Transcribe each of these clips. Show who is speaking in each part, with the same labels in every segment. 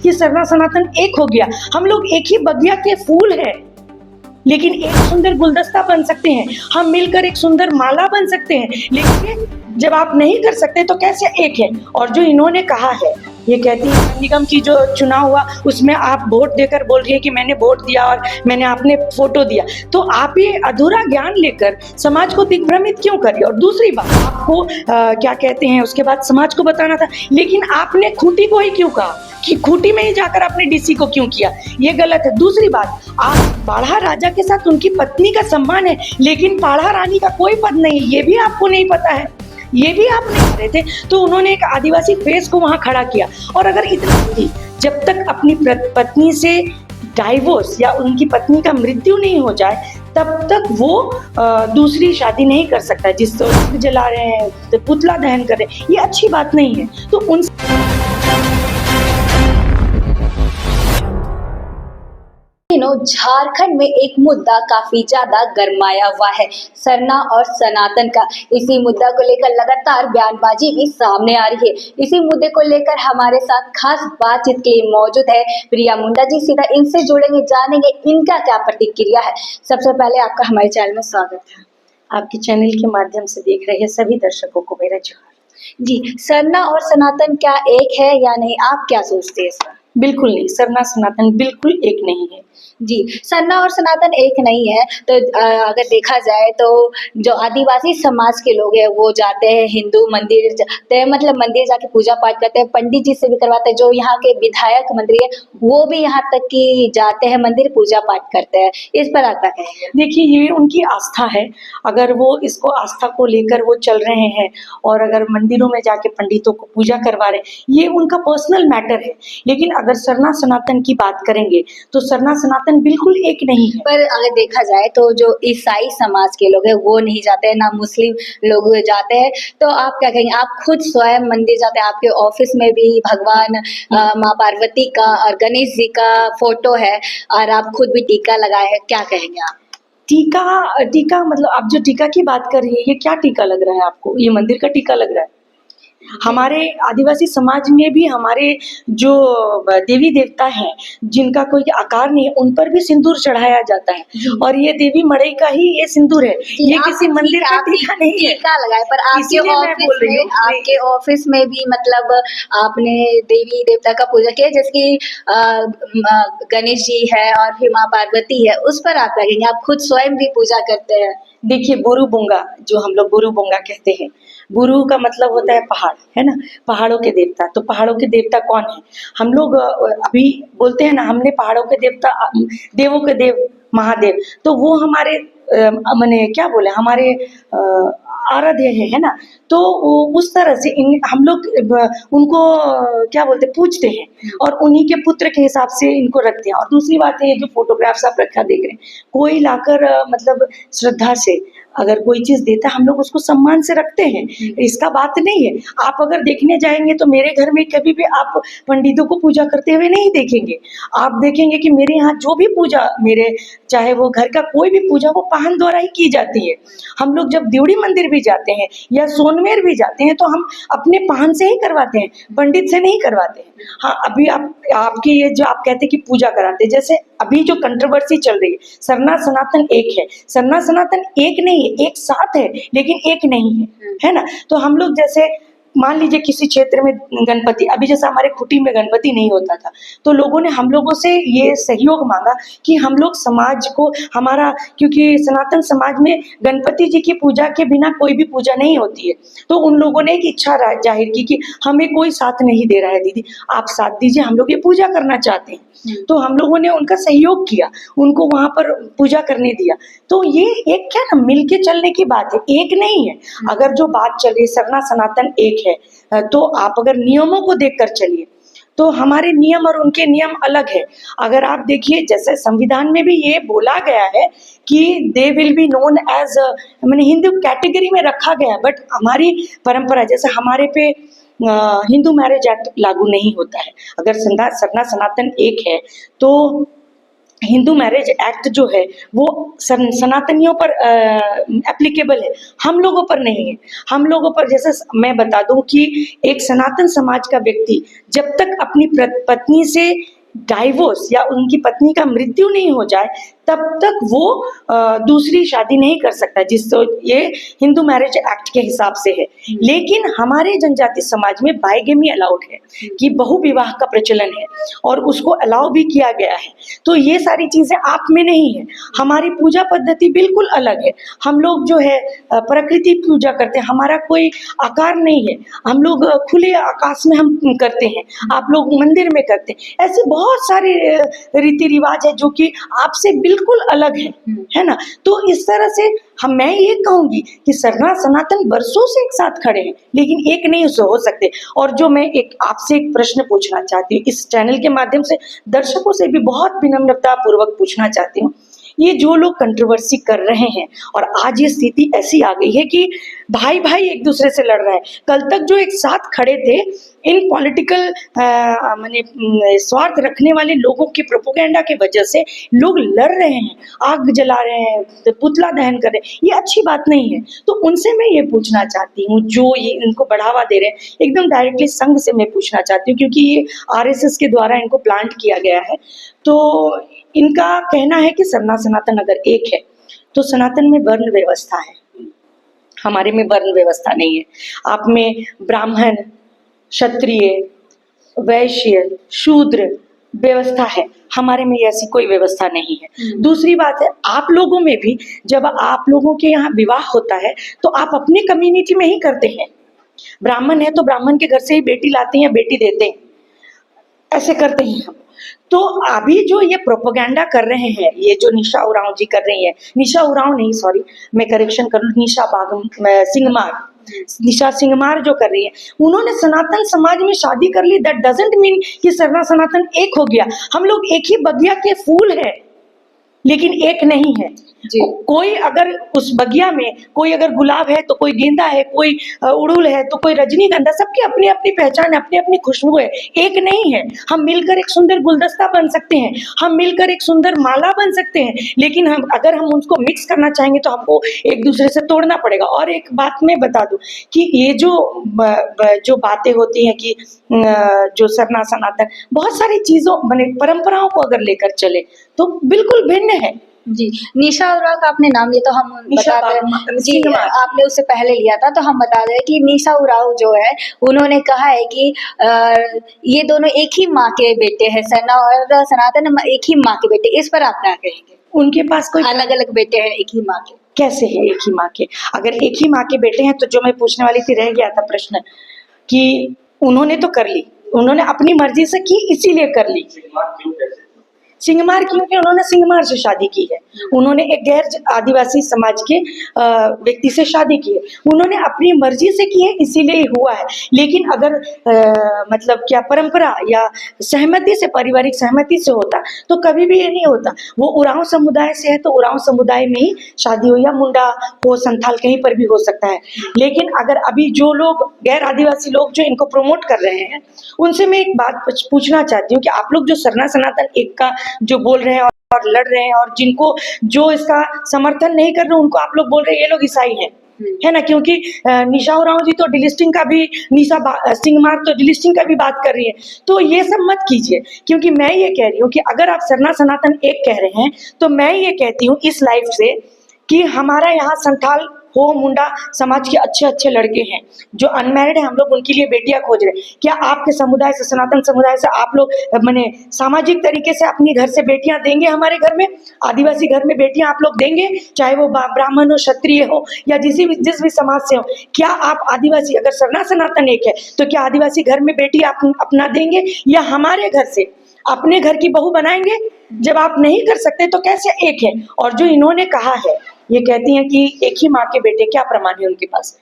Speaker 1: कि सरना सनातन एक हो गया। हम लोग एक ही बगिया के फूल हैं, लेकिन एक सुंदर गुलदस्ता बन सकते हैं, हम मिलकर एक सुंदर माला बन सकते हैं। लेकिन जब आप नहीं कर सकते तो कैसे एक है? और जो इन्होंने कहा है, ये कहती है नगर निगम की जो चुनाव हुआ उसमें आप वोट देकर बोल रही है कि मैंने वोट दिया और मैंने आपने फोटो दिया, तो आप ये अधूरा ज्ञान लेकर समाज को दिग्भ्रमित क्यों करिए? और दूसरी बात, आपको क्या कहते हैं, उसके बाद समाज को बताना था, लेकिन आपने खूंटी को ही क्यों कहा कि खूंटी में ही जाकर आपने डीसी को क्यों किया? ये गलत है। दूसरी बात, आप पाढ़ा राजा के साथ उनकी पत्नी का सम्मान है, लेकिन पाढ़ा रानी का कोई पद नहीं, ये भी आपको नहीं पता है, ये भी आप नहीं कर रहे थे। तो उन्होंने एक आदिवासी फेस को वहां खड़ा किया। और अगर इतना भी, जब तक अपनी पत्नी से डाइवोर्स या उनकी पत्नी का मृत्यु नहीं हो जाए तब तक वो दूसरी शादी नहीं कर सकता। जिसको जला रहे हैं, तो पुतला दहन कर रहे हैं, ये अच्छी बात नहीं है। तो उन
Speaker 2: झारखंड में एक मुद्दा काफी ज्यादा गरमाया हुआ है, सरना और सनातन का। इसी मुद्दा को लेकर लगातार बयानबाजी भी सामने आ रही है। इसी मुद्दे को लेकर हमारे साथ खास बातचीत के लिए मौजूद है प्रिया मुंडा जी। सीधा इनसे जुड़ेंगे, जानेंगे इनका क्या प्रतिक्रिया है। सबसे पहले आपका हमारे चैनल में स्वागत है।
Speaker 1: आपके चैनल के माध्यम से देख रहे सभी दर्शकों को मेरा जोहार।
Speaker 2: जी, सरना और सनातन क्या एक है या नहीं, आप क्या सोचते हैं सर?
Speaker 1: बिल्कुल नहीं, सरना सनातन बिल्कुल एक नहीं है।
Speaker 2: जी, सरना और सनातन एक नहीं है। तो अगर देखा जाए तो जो आदिवासी समाज के लोग हैं वो जाते हैं हिंदू मंदिर जाते हैं, मतलब मंदिर जाके पूजा पाठ करते हैं, पंडित जी से भी करवाते हैं। जो यहाँ के विधायक मंत्री है वो भी यहाँ तक कि जाते हैं मंदिर, पूजा पाठ करते हैं। इस पर आप क्या कहेंगे?
Speaker 1: देखिए, ये उनकी आस्था है। अगर वो इसको आस्था को लेकर वो चल रहे हैं और अगर मंदिरों में जाके पंडितों को पूजा करवा रहे हैं, ये उनका पर्सनल मैटर है। लेकिन अगर सरना सनातन की बात करेंगे तो सरना सनातन बिल्कुल एक नहीं है।
Speaker 2: पर अगर देखा जाए तो जो ईसाई समाज के लोग हैं वो नहीं जाते हैं, ना मुस्लिम लोग जाते हैं। तो आप क्या कहेंगे? आप खुद स्वयं मंदिर जाते हैं, आपके ऑफिस में भी भगवान माँ पार्वती का और गणेश जी का फोटो है और आप खुद भी टीका लगाए हैं, क्या कहेंगे आप?
Speaker 1: टीका मतलब आप जो टीका की बात कर रही है, ये क्या टीका लग रहा है आपको? ये मंदिर का टीका लग रहा है? हमारे आदिवासी समाज में भी हमारे जो देवी देवता हैं जिनका कोई आकार नहीं है, उन पर भी सिंदूर चढ़ाया जाता है। और ये देवी मड़ई का ही ये सिंदूर है, ये किसी मंदिर का टीका नहीं है।
Speaker 2: टीका लगाए, पर आपके ऑफिस में भी मतलब आपने देवी देवता का पूजा किया, जैसे कि गणेश जी है और फिर माँ पार्वती है, उस पर आप कहेंगे? आप खुद स्वयं भी पूजा करते हैं?
Speaker 1: देखिए, बुरु बोंगा, जो हम लोग बुरु बोंगा कहते हैं, बुरु का मतलब होता है पहाड़, है ना? पहाड़ों के देवता। तो पहाड़ों के देवता कौन है? हम लोग अभी बोलते हैं ना, हमने पहाड़ों के देवता, देवों के देव महादेव, तो वो हमारे माने क्या बोले, हमारे आराध्य है ना? तो उस तरह से हम लोग उनको क्या बोलते, पूजते हैं और उन्हीं के पुत्र के हिसाब से इनको रखते हैं। और दूसरी बात है, ये जो फोटोग्राफ्स आप रखा देख रहे हैं, कोई लाकर मतलब श्रद्धा से अगर कोई चीज देता है, हम लोग उसको सम्मान से रखते हैं, इसका बात नहीं है। आप अगर देखने जाएंगे तो मेरे घर में कभी भी आप पंडितों को पूजा करते हुए नहीं देखेंगे। आप देखेंगे कि मेरे यहाँ जो भी पूजा, मेरे चाहे वो घर का कोई भी पूजा, वो पाहन द्वारा ही की जाती है। हम लोग जब देवड़ी मंदिर भी जाते हैं या सोनमेर भी जाते हैं तो हम अपने पाहन से ही करवाते हैं, पंडित से नहीं करवाते हैं। हाँ, अभी आपकी ये जो आप कहते हैं कि पूजा कराते हैं, जैसे अभी जो कंट्रोवर्सी चल रही है, सरना सनातन एक है, सरना सनातन एक नहीं है, एक साथ है लेकिन एक नहीं है ना? तो हम लोग जैसे मान लीजिए किसी क्षेत्र में गणपति, अभी जैसे हमारे खुटी में गणपति नहीं होता था, तो लोगों ने हम लोगों से ये सहयोग मांगा कि हम लोग समाज को हमारा, क्योंकि सनातन समाज में गणपति जी की पूजा के बिना कोई भी पूजा नहीं होती है, तो उन लोगों ने एक इच्छा जाहिर की कि हमें कोई साथ नहीं दे रहा है, दीदी आप साथ दीजिए, हम लोग ये पूजा करना चाहते हैं। तो हम लोगों ने उनका सहयोग किया, उनको वहां पर पूजा करने दिया। तो ये एक क्या ना, मिलके चलने की बात है, एक नहीं है। अगर जो बात चल रही सरना सनातन एक है, तो आप अगर नियमों को देखकर चलिए तो हमारे नियम और उनके नियम अलग है। अगर आप देखिए, जैसे संविधान में भी ये बोला गया है कि they will be known as, मैंने हिंदू कैटेगरी में रखा गया, बट हमारी परंपरा, जैसे हमारे पे हिंदू मैरिज एक्ट लागू नहीं होता है। अगर सरना सनातन एक है तो हिंदू मैरिज एक्ट जो है वो सनातनियों पर एप्लीकेबल है, हम लोगों पर नहीं है। हम लोगों पर, जैसे मैं बता दूं कि एक सनातन समाज का व्यक्ति जब तक अपनी पत्नी से डाइवोर्स या उनकी पत्नी का मृत्यु नहीं हो जाए तब तक वो दूसरी शादी नहीं कर सकता, जिससे ये हिंदू मैरिज एक्ट के हिसाब से है। लेकिन हमारे जनजाति समाज में बाइगेमी अलाउड है, कि बहु विवाह का प्रचलन है और उसको अलाउ भी किया गया है। तो ये सारी चीजें आप में नहीं है। हमारी पूजा पद्धति बिल्कुल अलग है। हम लोग जो है प्रकृति पूजा करते हैं, हमारा कोई आकार नहीं है। हम लोग खुले आकाश में हम करते हैं, आप लोग मंदिर में करते हैं। ऐसे बहुत सारे रीति रिवाज है जो कि आपसे बिल्कुल अलग है ना। तो इस तरह से मैं ये कहूंगी कि सनातन वर्षों से एक साथ खड़े हैं, लेकिन एक नहीं हो सकते। और जो मैं आपसे एक प्रश्न पूछना चाहती हूँ, इस चैनल के माध्यम से दर्शकों से भी बहुत विनम्रता पूर्वक पूछना चाहती हूँ, ये जो लोग कंट्रोवर्सी कर रहे हैं और आज ये स्थिति ऐसी आ गई है कि भाई भाई एक दूसरे से लड़ रहा है। कल तक जो एक साथ खड़े थे, इन पॉलिटिकल माने स्वार्थ रखने वाले लोगों की प्रोपेगेंडा की वजह से लोग लड़ रहे हैं, आग जला रहे हैं, पुतला दहन कर रहे हैं। ये अच्छी बात नहीं है। तो उनसे मैं ये पूछना चाहती हूँ जो ये इनको बढ़ावा दे रहे हैं, एकदम डायरेक्टली संघ से मैं पूछना चाहती हूँ, क्योंकि ये आरएसएस के द्वारा इनको प्लांट किया गया है। तो इनका कहना है कि सनातन अगर एक है तो सनातन में वर्ण व्यवस्था है, हमारे में वर्ण व्यवस्था नहीं है। आप में ब्राह्मण, क्षत्रिय, वैश्य, शूद्र व्यवस्था है, हमारे में ऐसी कोई व्यवस्था नहीं है। दूसरी बात है, आप लोगों में भी जब आप लोगों के यहाँ विवाह होता है तो आप अपने कम्युनिटी में ही करते हैं। ब्राह्मण है तो ब्राह्मण के घर से ही बेटी लाते हैं या बेटी देते हैं, ऐसे करते हैं हम। तो अभी जो ये प्रोपेगेंडा कर रहे हैं, ये जो निशा उरांव जी कर रही है, निशा उरांव नहीं, सॉरी मैं करेक्शन कर लूं, निशा सिंगमार जो कर रही है, उन्होंने सनातन समाज में शादी कर ली। दैट डजंट मीन कि सनातन एक हो गया। हम लोग एक ही बगिया के फूल हैं, लेकिन एक नहीं है। कोई अगर उस बगिया में कोई अगर गुलाब है तो कोई गेंदा है, कोई उड़हुल है तो कोई रजनीगंधा, सबकी अपनी अपनी पहचान है, अपनी अपनी खुशबू है, एक नहीं है। हम मिलकर एक सुंदर गुलदस्ता बन सकते हैं, हम मिलकर एक सुंदर माला बन सकते हैं, लेकिन अगर हम उनको मिक्स करना चाहेंगे तो हमको एक दूसरे से तोड़ना पड़ेगा। और एक बात मैं बता दूं कि ये जो बातें होती हैं कि जो सनातन बहुत सारी चीजों माने परंपराओं को अगर लेकर चले तो बिल्कुल भिन्न है।
Speaker 2: जी, निशा उरांव का आपने नाम लिया तो हम बता दें जी, आपने उससे पहले लिया था तो हम बता दें कि निशा उरांव जो है उन्होंने कहा है कि ये दोनों एक ही माँ के बेटे हैं, सना और सनातन एक ही माँ के बेटे। इस पर आप क्या कहेंगे?
Speaker 1: उनके पास कोई
Speaker 2: अलग अलग बेटे हैं एक ही माँ के,
Speaker 1: कैसे है एक ही माँ के? अगर एक ही माँ के बेटे हैं तो जो मैं पूछने वाली थी, रह गया था प्रश्न, कि उन्होंने तो कर ली, उन्होंने अपनी मर्जी से की, इसीलिए कर ली। सिंगमार क्योंकि उन्होंने सिंगमार से शादी की है, उन्होंने एक गैर आदिवासी समाज के व्यक्ति से शादी की है, उन्होंने अपनी मर्जी से की है, इसीलिए हुआ है। लेकिन अगर मतलब क्या परंपरा या सहमति से, पारिवारिक सहमति से होता तो कभी भी ये नहीं होता। वो उरांव समुदाय से है तो उरांव समुदाय में ही शादी हो, या मुंडा हो, संथाल कहीं पर भी हो सकता है। लेकिन अगर अभी जो लोग गैर आदिवासी लोग जो इनको प्रमोट कर रहे हैं, उनसे मैं एक बात पूछना चाहती हूँ कि आप लोग जो सनातन एक का जो बोल रहे हैं और लड़ रहे हैं, और जिनको जो इसका समर्थन नहीं कर रहे उनको आप लोग बोल रहे हैं ये लोग ईसाई हैं, है ना। क्योंकि निशा उरांव जी तो डिलिस्टिंग का भी, निशा सिंगमार तो डिलिस्टिंग का भी बात कर रही है। तो ये सब मत कीजिए, क्योंकि मैं ये कह रही हूँ कि अगर आप सनातन एक कह रहे हैं तो मैं ये कहती हूँ इस लाइफ से कि हमारा यहाँ संथाल हो, मुंडा समाज के अच्छे अच्छे लड़के हैं जो अनमैरिड है, हम लोग उनके लिए बेटियां खोज रहे हैं। क्या आपके समुदाय से, सनातन समुदाय से आप लोग माने सामाजिक तरीके से अपनी घर से बेटियां देंगे? हमारे घर में, आदिवासी घर में बेटियां आप लोग देंगे, चाहे वो ब्राह्मण हो, क्षत्रिय हो, या जिस भी समाज से हो? क्या आप आदिवासी, अगर सनातन एक है तो क्या आदिवासी घर में बेटी आप अपना देंगे, या हमारे घर से अपने घर की बहू बनाएंगे? जब आप नहीं कर सकते तो कैसे एक है? और जो इन्होंने कहा है, ये कहती हैं कि एक ही माँ के बेटे, क्या प्रमाण है उनके पास?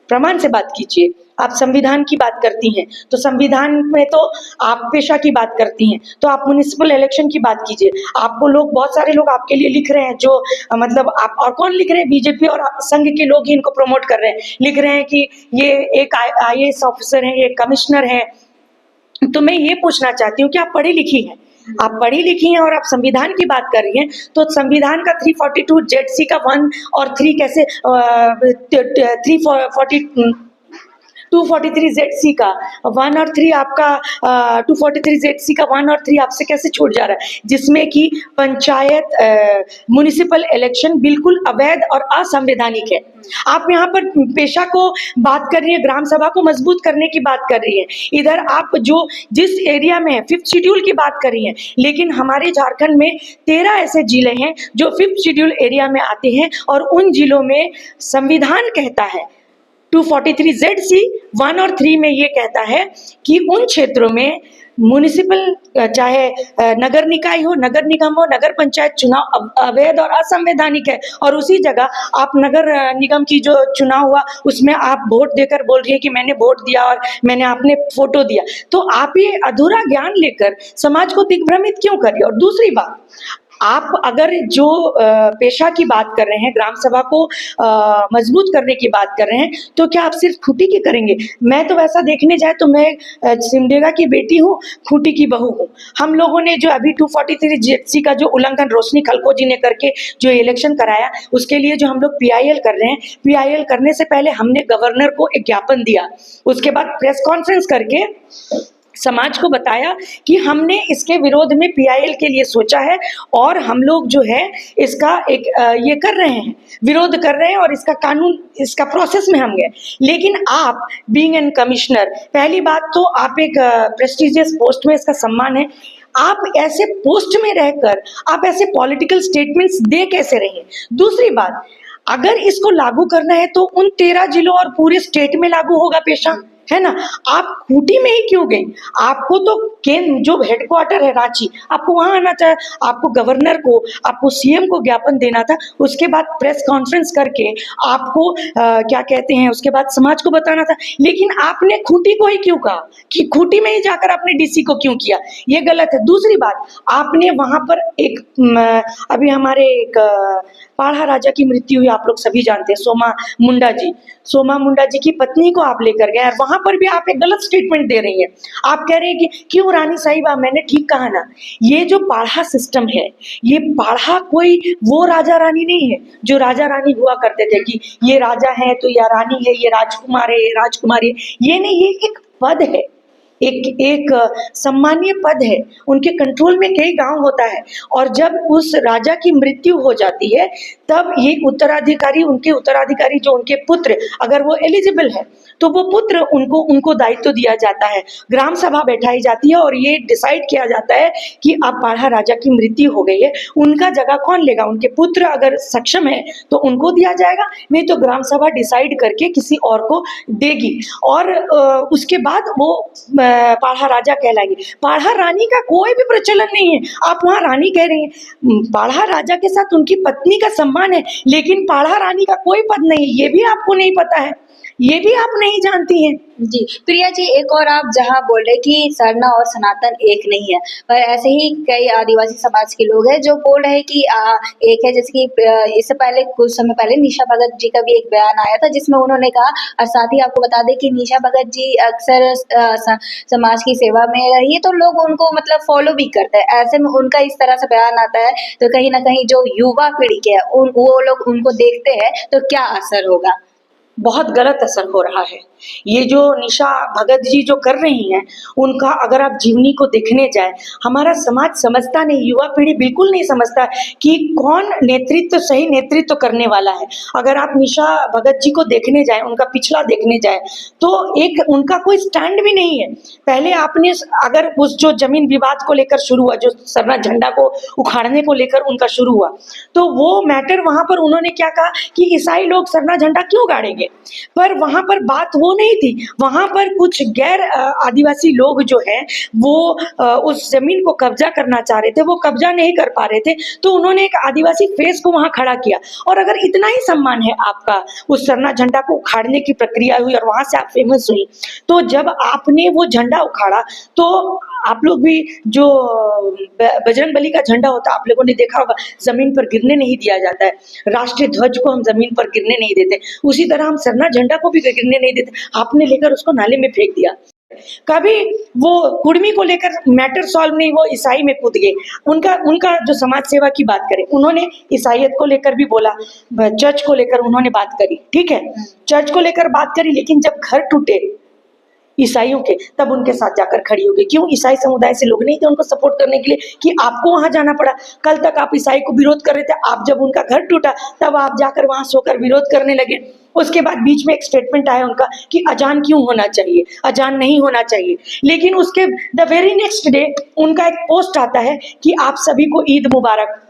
Speaker 1: प्रमाण से बात कीजिए। आप संविधान की बात करती हैं तो संविधान में तो आप पेशा की बात करती हैं, तो आप म्युनिसिपल इलेक्शन की बात कीजिए। आपको लोग, बहुत सारे लोग आपके लिए लिख रहे हैं, जो मतलब आप, और कौन लिख रहे हैं? बीजेपी और संघ के लोग ही इनको प्रमोट कर रहे हैं, लिख रहे हैं कि ये एक IAS ऑफिसर है, ये कमिश्नर है। तो मैं ये पूछना चाहती हूँ कि आप पढ़ी लिखी हैं, आप पढ़ी लिखी हैं और आप संविधान की बात कर रही हैं, तो संविधान का 342 जेडसी का 1 और 3 कैसे 243 जेडसी का 1 और 3 आपका 243 जेडसी का 1 और 3 आपसे कैसे छूट जा रहा है, जिसमें कि पंचायत म्युनिसिपल इलेक्शन बिल्कुल अवैध और असंवैधानिक है। आप यहाँ पर पेशा को बात कर रही है, ग्राम सभा को मजबूत करने की बात कर रही है, इधर आप जो जिस एरिया में है 5th शेड्यूल की बात कर रही हैं, लेकिन हमारे झारखंड में 13 ऐसे जिले हैं जो 5th शेड्यूल एरिया में आते हैं और उन जिलों में संविधान कहता है 243 जेडसी 1 और 3 में ये कहता है कि उन क्षेत्रों में म्युनिसिपल चाहे नगर निकाय हो, नगर निगम हो, नगर पंचायत चुनाव अवैध और असंवैधानिक है, और उसी जगह आप नगर निगम की जो चुनाव हुआ उसमें आप वोट देकर बोल रही है कि मैंने वोट दिया और मैंने आपने फोटो दिया। तो आप ये अधूरा ज्ञान लेकर समाज को दिग्भ्रमित क्यों कर रही है? और दूसरी बात, आप अगर जो पेशा की बात कर रहे हैं, ग्राम सभा को मजबूत करने की बात कर रहे हैं, तो क्या आप सिर्फ खूंटी की करेंगे? मैं तो वैसा देखने जाए तो मैं सिमडेगा की बेटी हूँ, खूंटी की बहू हूँ। हम लोगों ने जो अभी 243 जेडसी का जो उल्लंघन रोशनी खलको जी ने करके जो इलेक्शन कराया, उसके लिए जो हम लोग पीआईएल कर रहे हैं, पीआईएल करने से पहले हमने गवर्नर को एक ज्ञापन दिया, उसके बाद प्रेस कॉन्फ्रेंस करके समाज को बताया कि हमने इसके विरोध में पीआईएल के लिए सोचा है और हम लोग जो है इसका एक ये कर रहे हैं, विरोध कर रहे हैं और इसका कानून, इसका प्रोसेस में हम गए। लेकिन आप बीइंग एन कमिश्नर, पहली बात तो आप एक प्रेस्टिजियस पोस्ट में, इसका सम्मान है, आप ऐसे पोस्ट में रहकर आप ऐसे पॉलिटिकल स्टेटमेंट्स दे कैसे रहे हैं? दूसरी बात, अगर इसको लागू करना है तो उन 13 जिलों और पूरे स्टेट में लागू होगा पेशा, है ना? आप खूंटी में ही क्यों गई? आपको तो केंद्र जो हेडक्वार्टर है रांची, आपको वहां आना चाहिए, आपको गवर्नर को, आपको सीएम को ज्ञापन देना था, उसके बाद प्रेस कॉन्फ्रेंस करके आपको क्या कहते हैं, उसके बाद समाज को बताना था। लेकिन आपने खूंटी को ही क्यों कहा कि खूंटी में ही जाकर आपने डीसी को क्यों किया? ये गलत है। दूसरी बात, आपने वहां पर एक अभी हमारे एक पाढ़ा राजा की मृत्यु हुई, आप लोग सभी जानते हैं, सोमा मुंडा जी की पत्नी को आप लेकर गए और वहां पर भी आप एक गलत स्टेटमेंट दे रही हैं। आप कह रहे हैं कि क्यों रानी साहिबा, मैंने ठीक कहा ना? ये जो पाढ़ा सिस्टम है, ये पाढ़ा कोई वो राजा रानी नहीं है जो राजा रानी हुआ करते थे कि ये राजा है तो या रानी है, ये राजकुमार है, ये राजकुमारी है। ये नहीं, ये एक पद है, एक सम्मानीय पद है, उनके कंट्रोल में कई गांव होता है, और जब उस राजा की मृत्यु हो जाती है तब ये उत्तराधिकारी, उनके उत्तराधिकारी जो उनके पुत्र, अगर वो एलिजिबल है तो वो पुत्र उनको दायित्व दिया जाता है, ग्राम सभा बैठाई जाती है और ये डिसाइड किया जाता है कि अब पाढ़ा राजा की मृत्यु हो गई है, उनका जगह कौन लेगा? उनके पुत्र अगर सक्षम है तो उनको दिया जाएगा, नहीं तो ग्राम सभा डिसाइड करके किसी और को देगी, और उसके बाद वो पाढ़ा राजा कहलाएंगे। पाढ़ा रानी का कोई भी प्रचलन नहीं है, आप वहाँ रानी कह रही हैं। पाढ़ा राजा के साथ उनकी पत्नी का सम्मान है, लेकिन पाढ़ा रानी का कोई पद नहीं, ये भी आपको नहीं पता है, ये भी आप नहीं जानती हैं।
Speaker 2: जी प्रिया जी, एक और आप जहाँ बोल रहे कि सरना और सनातन एक नहीं है, पर ऐसे ही कई आदिवासी समाज के लोग हैं जो बोल रहे हैं कि एक है, जैसे कि इससे पहले कुछ समय पहले निशा भगत जी का भी एक बयान आया था जिसमें उन्होंने कहा, और साथ ही आपको बता दें कि निशा भगत जी अक्सर समाज की सेवा में रही है तो लोग उनको मतलब फॉलो भी करते हैं, ऐसे में उनका इस तरह से बयान आता है तो कहीं ना कहीं जो युवा पीढ़ी के है वो लोग उनको देखते हैं तो क्या असर होगा?
Speaker 1: बहुत गलत असर हो रहा है। ये जो निशा भगत जी जो कर रही हैं, उनका अगर आप जीवनी को देखने जाए, हमारा समाज समझता नहीं, युवा पीढ़ी बिल्कुल नहीं समझता कि कौन नेतृत्व, सही नेतृत्व करने वाला है। अगर आप निशा भगत जी को देखने जाए, उनका पिछला देखने जाए, तो एक उनका कोई स्टैंड भी नहीं है। पहले आपने अगर उस जो जमीन विवाद को लेकर शुरू हुआ, जो सरना झंडा को उखाड़ने को लेकर उनका शुरू हुआ, तो वो मैटर वहां पर उन्होंने क्या कहा कि ईसाई लोग सरना झंडा क्यों गाड़ेंगे, पर वहां पर बात वो नहीं थी। वहां पर कुछ गैर आदिवासी लोग जो हैं वो उस जमीन को कब्जा करना चाह रहे थे, वो कब्जा नहीं कर पा रहे थे, तो उन्होंने एक आदिवासी फेस को वहां खड़ा किया। और अगर इतना ही सम्मान है आपका, उस सरना झंडा को उखाड़ने की प्रक्रिया हुई और वहां से आप फेमस हुई, तो जब आपने वो झंडा उखाड़ा तो आप लोग भी, जो बजरंगबली का झंडा होता है आप लोगों ने देखा होगा, जमीन पर गिरने नहीं दिया जाता है। राष्ट्रीय ध्वज को हम जमीन पर गिरने नहीं देते, उसी तरह हम सरना झंडा को भी गिरने नहीं देते। आपने लेकर उसको नाले में फेंक दिया। कभी वो कुर्मी को लेकर मैटर सॉल्व नहीं, वो ईसाई में कूद गए। उनका उनका जो समाज सेवा की बात करें, उन्होंने ईसाइयत को लेकर भी बोला, चर्च को लेकर उन्होंने बात करी, ठीक है, चर्च को लेकर बात करी, लेकिन जब घर टूटे ईसाइयों के, तब उनके साथ जाकर खड़ी हो गई। क्यों? ईसाई समुदाय से लोग नहीं थे उनको सपोर्ट करने के लिए कि आपको वहां जाना पड़ा। कल तक आप ईसाई को विरोध कर रहे थे, आप जब उनका घर टूटा तब आप जाकर वहां सोकर विरोध करने लगे। उसके बाद बीच में एक स्टेटमेंट आया उनका कि अजान क्यों होना चाहिए, अजान नहीं होना चाहिए। लेकिन उसके द वेरी नेक्स्ट डे उनका एक पोस्ट आता है कि आप सभी को ईद मुबारक,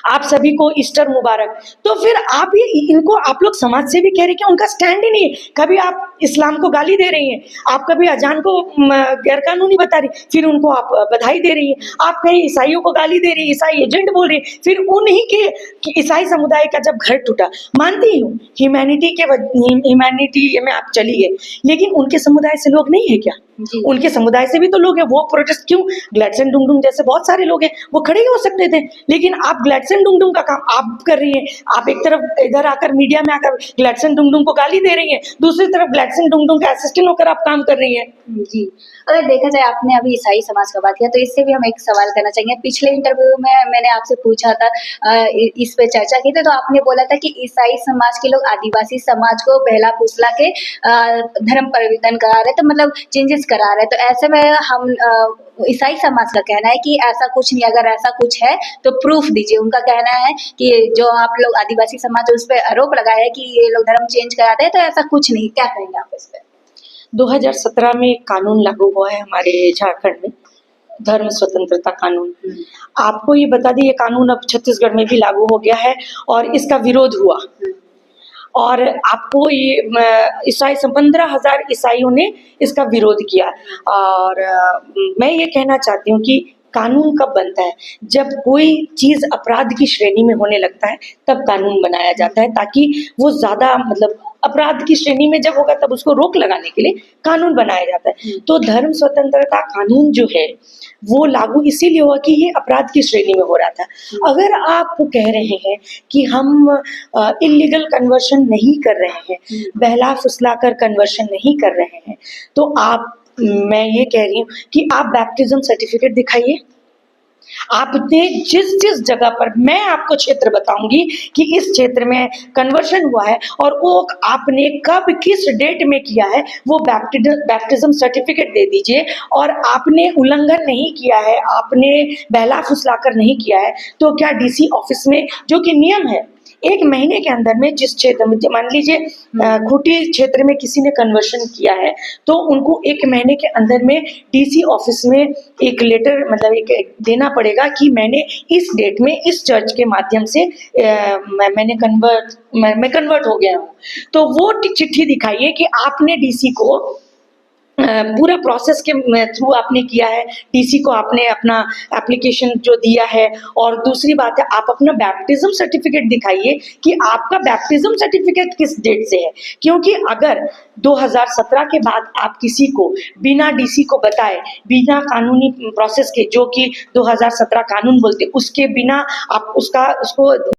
Speaker 1: आप सभी को ईस्टर मुबारक। तो फिर आप ये इनको आप लोग समाज से भी कह रहे कि उनका स्टैंड ही नहीं है। कभी आप इस्लाम को गाली दे रही हैं, आप कभी अजान को गैरकानूनी बता रही, फिर उनको आप बधाई दे रही हैं। आप कहीं ईसाइयों को गाली दे रही है, ईसाई एजेंट बोल रही है, फिर उन्हीं के कि ईसाई समुदाय का जब घर टूटा, मानती हूँ ह्यूमैनिटी में आप चली गए, लेकिन उनके समुदाय से लोग नहीं है क्या?
Speaker 2: जी।
Speaker 1: उनके समुदाय से भी तो लोग हैं। वो प्रोटेस्ट क्यों? ग्लैडसन डुंगडुंग जैसे बहुत सारे लोग हैं, वो खड़े ही हो सकते थे, लेकिन आप ग्लैडसन डुंगडुंग का काम आप कर रही हैं। आप एक तरफ इधर आकर मीडिया में आकर ग्लैडसन डुंगडुंग को गाली दे रही हैं, दूसरी तरफ ग्लैडसन डुंगडुंग के असिस्टेंट होकर आप काम कर रही हैं।
Speaker 2: जी, अगर देखा जाए आपने अभी ईसाई समाज का बात किया, तो इससे भी हम एक सवाल करना चाहेंगे। पिछले इंटरव्यू में मैंने आपसे पूछा था, इस पे चर्चा की थी, तो आपने बोला था कि ईसाई समाज के लोग आदिवासी समाज को बहला फुसला के धर्म परिवर्तन करा रहे, तो मतलब चेंजेस करा रहे। तो ऐसे में हम ईसाई समाज का कहना है कि ऐसा कुछ नहीं, अगर ऐसा कुछ है तो प्रूफ दीजिए। उनका कहना है कि जो आप लोग आदिवासी समाज उस पर आरोप लगाया है कि ये लोग धर्म चेंज कराते हैं, तो ऐसा कुछ नहीं। क्या कहेंगे आप इस पे?
Speaker 1: 2017 में कानून लागू हुआ है हमारे झारखंड में, धर्म स्वतंत्रता कानून। आपको ये बता दें, ये कानून अब छत्तीसगढ़ में भी लागू हो गया है और इसका विरोध हुआ। और आपको ये ईसाई 15,000 ईसाइयों ने इसका विरोध किया। और मैं ये कहना चाहती हूँ कि कानून कब बनता है? जब कोई चीज़ अपराध की श्रेणी में होने लगता है, तब कानून बनाया जाता है, ताकि वो ज़्यादा मतलब अपराध की श्रेणी में जब होगा तब उसको रोक लगाने के लिए कानून बनाया जाता है। तो धर्म स्वतंत्रता कानून जो है वो लागू इसीलिए हुआ कि ये अपराध की श्रेणी में हो रहा था। अगर आप कह रहे हैं कि हम इल्लीगल कन्वर्शन नहीं कर रहे हैं, बहला फुसला कर कन्वर्शन नहीं कर रहे हैं, तो मैं ये कह रही हूँ कि आप बैप्टिज्म सर्टिफिकेट दिखाइए। आपने जिस जगह पर, मैं आपको क्षेत्र बताऊंगी कि इस क्षेत्र में कन्वर्शन हुआ है और वो आपने कब किस डेट में किया है, वो बैप्टिज्म सर्टिफिकेट दे दीजिए। और आपने उल्लंघन नहीं किया है, आपने बहला फुसलाकर नहीं किया है, तो क्या डीसी ऑफिस में, जो कि नियम है, 1 महीने के अंदर में जिस क्षेत्र में, मान लीजिए खूंटी क्षेत्र में किसी ने कन्वर्शन किया है, तो उनको 1 महीने के अंदर में डीसी ऑफिस में एक लेटर, मतलब एक देना पड़ेगा कि मैंने इस डेट में इस चर्च के माध्यम से मैं कन्वर्ट हो गया हूँ। तो वो चिट्ठी दिखाइए कि आपने डीसी को पूरा प्रोसेस के थ्रू आपने किया है, डीसी को आपने अपना एप्लीकेशन जो दिया है। और दूसरी बात है, आप अपना बैप्टिज्म सर्टिफिकेट दिखाइए कि आपका बैप्टिज्म सर्टिफिकेट किस डेट से है। क्योंकि अगर 2017 के बाद आप किसी को बिना डीसी को बताए, बिना कानूनी प्रोसेस के, जो कि 2017 कानून बोलते, उसके बिना आप उसको